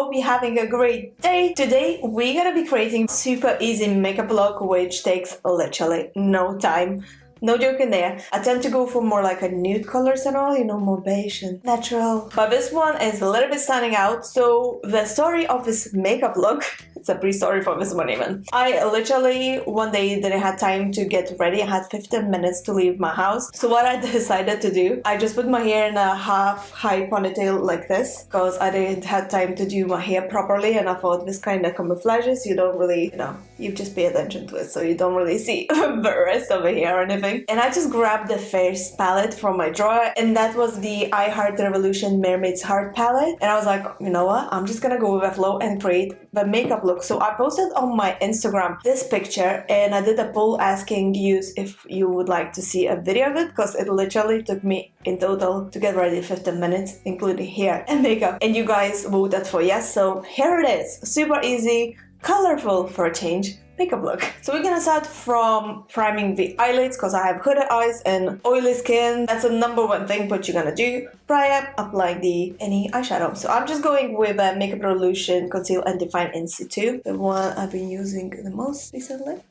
hope you're having a great day. Today we're gonna be creating super easy makeup look which takes literally no time. No joking there. I tend to go for more like a nude colors and all, you know, more beige and natural. But this one is a little bit standing out. So the story of this makeup look, it's a pre-story for this one even. I literally one day didn't have time to get ready. I had 15 minutes to leave my house. So what I decided to do, I just put my hair in a half high ponytail like this because I didn't have time to do my hair properly, and I thought this kind of camouflages. You don't really, you know, you just pay attention to it, so you don't really see the rest of the hair or anything. And I just grabbed the face palette from my drawer, and that was the I Revolution Mermaids Heart palette. And I was like, you know what, I'm just gonna go with the flow and create the makeup look. So I posted on my Instagram this picture, and I did a poll asking you if you would like to see a video of it, because it literally took me in total to get ready 15 minutes, including hair and makeup. And you guys voted for yes, so here it is. Super easy, colorful for a change makeup look. So we're gonna start from priming the eyelids because I have hooded eyes and oily skin. That's the number one thing what you're gonna do prior applying any eyeshadow. So I'm just going with a Makeup Revolution Conceal and Define in situ, the one I've been using the most recently.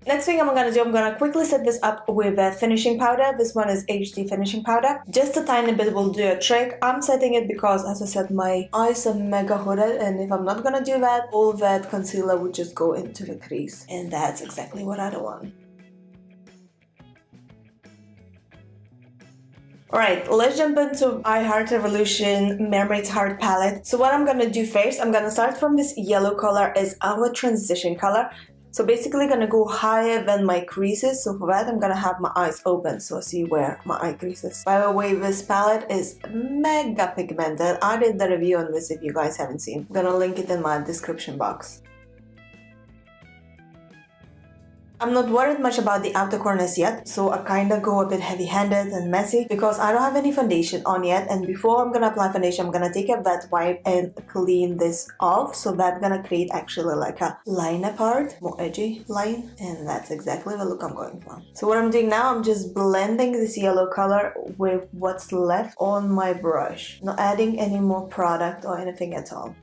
Next thing I'm gonna do, I'm gonna quickly set this up with a finishing powder. This one is HD finishing powder. Just a tiny bit will do a trick. I'm setting it because, as I said, my eyes are mega hooded, and if I'm not gonna do that, all that concealer would just go into the crease. And that's exactly what I don't want. Alright, let's jump into I Revolution Mermaids Heart palette. So what I'm gonna do first, I'm gonna start from this yellow color as our transition color. So basically gonna go higher than my creases, so for that I'm gonna have my eyes open so I see where my eye creases. By the way, this palette is mega pigmented. I did the review on this if you guys haven't seen. I'm gonna link it in my description box. I'm not worried much about the outer corners yet, so I kinda go a bit heavy-handed and messy because I don't have any foundation on yet, and before I'm gonna apply foundation, I'm gonna take a wet wipe and clean this off, so that's gonna create actually like a liner part, more edgy line, and that's exactly the look I'm going for. So what I'm doing now, I'm just blending this yellow color with what's left on my brush, not adding any more product or anything at all.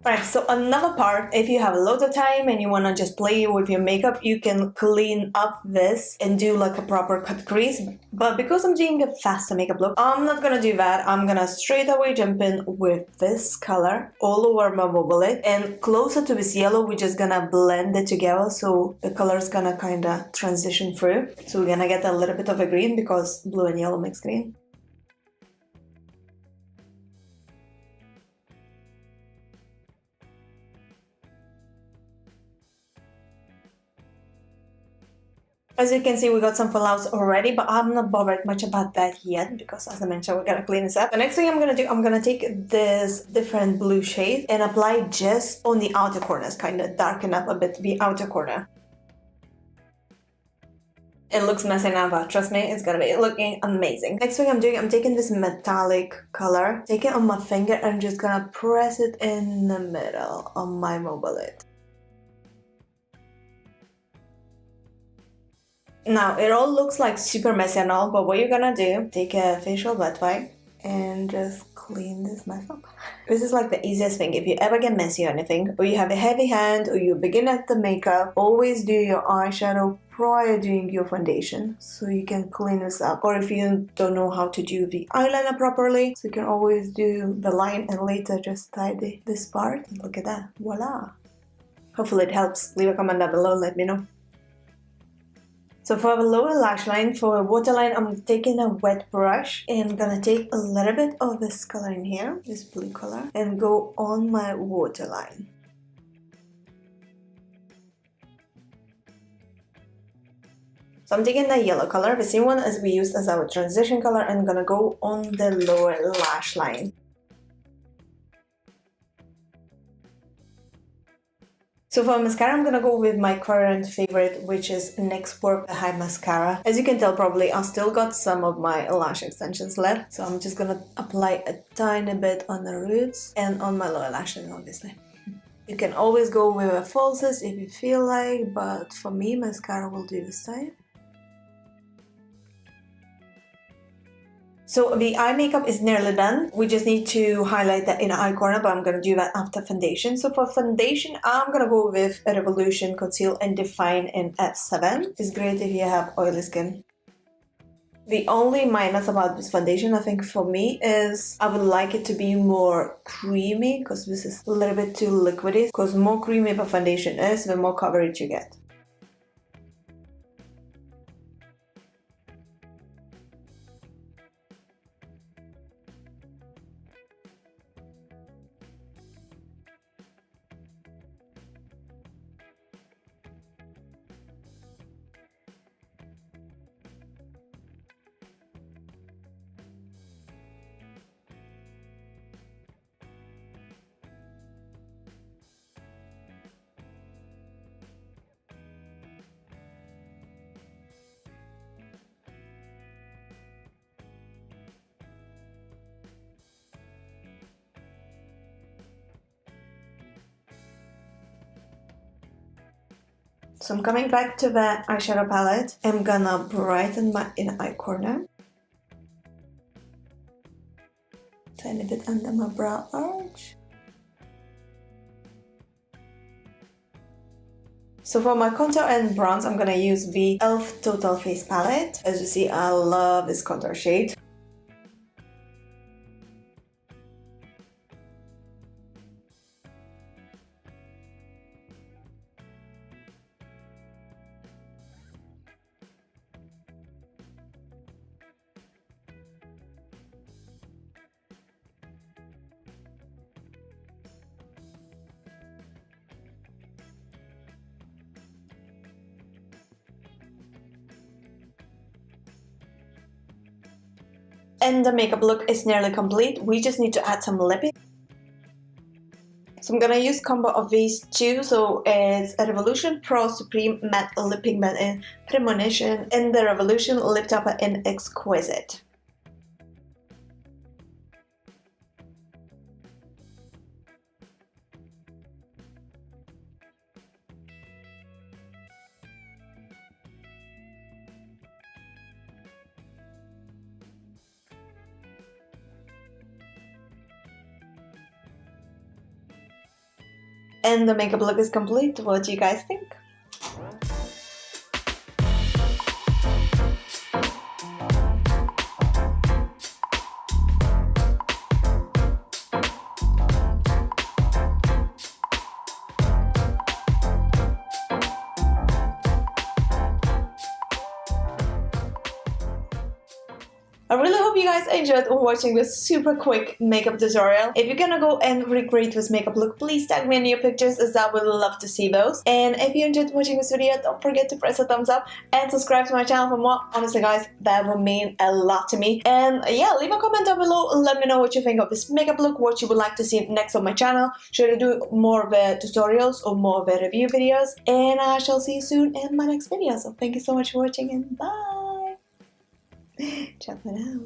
Alright, so another part, if you have a lot of time and you want to just play with your makeup, you can clean up this and do like a proper cut crease. But because I'm doing a faster makeup look, I'm not gonna do that. I'm gonna straight away jump in with this color all over my mobile lid, and closer to this yellow, we're just gonna blend it together so the color is gonna kinda transition through. So we're gonna get a little bit of a green because blue and yellow makes green. As you can see, we got some fallouts already, but I'm not bothered much about that yet because, as I mentioned, we're gonna clean this up. The next thing I'm gonna do, I'm gonna take this different blue shade and apply just on the outer corners, kind of darken up a bit the outer corner. It looks messy now, but trust me, it's gonna be looking amazing. Next thing I'm doing, I'm taking this metallic color, take it on my finger, and I'm just gonna press it in the middle on my mobile lid. Now, it all looks like super messy and all, but what you're gonna do, take a facial wet wipe and just clean this mess up. This is like the easiest thing. If you ever get messy or anything, or you have a heavy hand, or you begin at the makeup, always do your eyeshadow prior doing your foundation so you can clean this up. Or if you don't know how to do the eyeliner properly, so you can always do the line and later just tidy this part. And look at that, voila! Hopefully it helps. Leave a comment down below, let me know. So for the lower lash line, for a waterline, I'm taking a wet brush and gonna take a little bit of this color in here, this blue color, and go on my waterline. So I'm taking the yellow color, the same one as we used as our transition color, and gonna go on the lower lash line. So for mascara, I'm gonna go with my current favorite, which is NYX Work the High Mascara. As you can tell probably, I still got some of my lash extensions left, so I'm just gonna apply a tiny bit on the roots and on my lower lashes, obviously. You can always go with a falsies if you feel like, but for me, mascara will do this time. So the eye makeup is nearly done. We just need to highlight the inner eye corner, but I'm going to do that after foundation. So for foundation, I'm going to go with Revolution Conceal and Define in F7. It's great if you have oily skin. The only minus about this foundation, I think for me, is I would like it to be more creamy, because this is a little bit too liquidy. Because more creamy the foundation is, the more coverage you get. So I'm coming back to the eyeshadow palette. I'm gonna brighten my inner eye corner. Tiny bit under my brow arch. So for my contour and bronze, I'm gonna use the e.l.f. Total Face palette. As you see, I love this contour shade. And the makeup look is nearly complete. We just need to add some lipping. So I'm gonna use combo of these two. So it's a Revolution Pro Supreme Matte Lip Pigment in Premonition and the Revolution Lip Topper in Exquisite. And the makeup look is complete. What do you guys think? I really hope you guys enjoyed watching this super quick makeup tutorial. If you're gonna go and recreate this makeup look, please tag me in your pictures, as I would love to see those. And if you enjoyed watching this video, don't forget to press a thumbs up and subscribe to my channel for more. Honestly guys, that would mean a lot to me. And yeah, leave a comment down below, let me know what you think of this makeup look, what you would like to see next on my channel. Should I do more of the tutorials or more of the review videos? And I shall see you soon in my next video. So thank you so much for watching and bye! Ciao for now.